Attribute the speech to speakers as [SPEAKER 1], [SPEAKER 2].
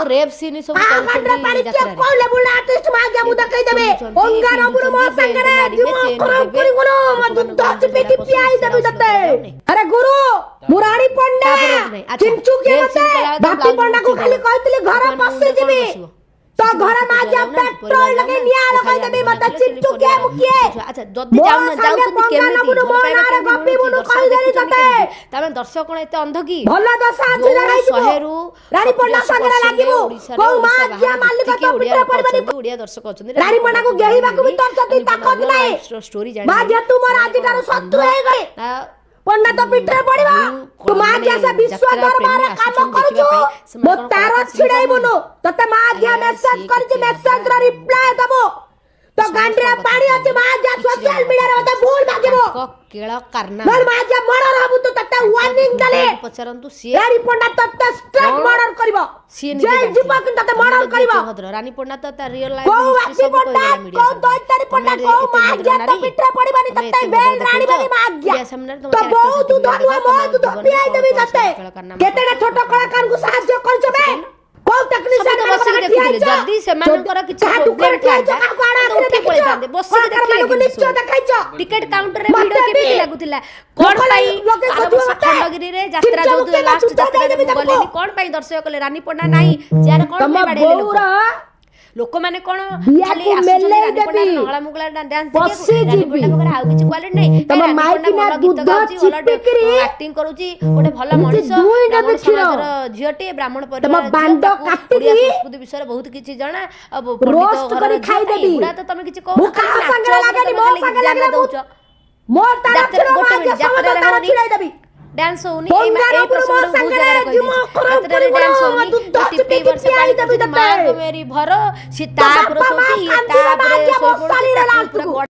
[SPEAKER 1] जो rape scene सब
[SPEAKER 2] आगंडा पानी के कोले बुला आर्टिस्ट मागे मुदा कहि देबे ओंगा रबुर मो संगरे दिमो खराब करी गुरु मत दस पेटी पियाई देबे तते अरे गुरु मुरारी पंडा चिंचू के मते बाकी पंडा को खाली कहतले घर पसे जेबे तो घर मागे पेट्रोल लगे निया लगे देबे मत चिंचू के मुकिए
[SPEAKER 1] अच्छा जदी जाउ न जाउ तुम केमिति
[SPEAKER 2] मोनारे गप्पी मुनु कहि देली तते
[SPEAKER 1] तमे दर्शक कोन एते अंध की
[SPEAKER 2] भला दशा आज लड़ाई
[SPEAKER 1] शहेरु
[SPEAKER 2] रानी पंडा संगरे लागिबो को मागिया मालिक तो पित्र परिवार
[SPEAKER 1] ओडिया दर्शक अछन
[SPEAKER 2] रानी पंडा को गेहिबा को भी तंती ताकत नाही
[SPEAKER 1] स्टोरी जानि
[SPEAKER 2] मागिया तुमर आज तार शत्रु हे गए पंडा तो पित्र पड़िबा तू मागिया से विश्व दरबार काम करूछु मो तार छिड़ाइबुनु तते मागिया मेसेज करछि मेसेज रा रिप्लाई दबो तो गांडरे पानी अछि मागिया सोशल मीडिया रे मते भूल मागिबो
[SPEAKER 1] केळ करना
[SPEAKER 2] नर मागिया मर्डर हबु तो तते वार्निंग दले
[SPEAKER 1] पचरंतु सी
[SPEAKER 2] रानी पंडा तते स्ट्रेट मर्डर करबो
[SPEAKER 1] सी
[SPEAKER 2] जय जीवा कि तते मर्डर करबो
[SPEAKER 1] रानी पंडा त रियल लाइफ
[SPEAKER 2] को वासी पंडा को दोइतारी पंडा को मागिया तो पित्र पड़िबानी तते बेल रानी बनी मागिया तो बहुत धनुआ बहुत धपियाई देबी तते केतेडा छोट कलाकार को सहायता करछ बे को टेक्नीशियन
[SPEAKER 1] बस देखुले जदी से मानकर किछ प्रॉब्लम था उठी पळे थांदे बस देखिले
[SPEAKER 2] निश्चय देखाइछ
[SPEAKER 1] टिकट काउंटर रे वीडियो केमिति लागुथिला कोन पाई खंडगिरी रे यात्रा जो लास्ट यात्रा रे गलेनी कोन पाई दर्शक कले रानी पंडा नाही यार कोन पे बाडेले लोक माने कोन खाली आसुछन रानी पंडा नंगला मुगला डांस देखि रानी पंडा बगर आउ किछ क्वालिटी नै
[SPEAKER 2] तम माइकी ना
[SPEAKER 1] गीत गाउची एक्टिंग करूची ओटे भलो मनुष्य ब्राह्मण समाजर झियटी ब्राह्मण परिवार
[SPEAKER 2] बांड काटी
[SPEAKER 1] संस्कृति विषय बहुत किछि जाना अब पंडित घर
[SPEAKER 2] खाई देबी
[SPEAKER 1] एगुडा तो तमे किछि कहू
[SPEAKER 2] संगे लागेनी मो संगे लागेनी
[SPEAKER 1] दउछ
[SPEAKER 2] मोर तार
[SPEAKER 1] गोटे मिनिट यात्रा रे होनी डांस होनी ए प्रसंग बहुत जगह कहि दी यात्रा रे डांस होनी 50 वर्ष पाली मां को मेरी भरो सी तापर सोची तापर सोई पड़ो पूरा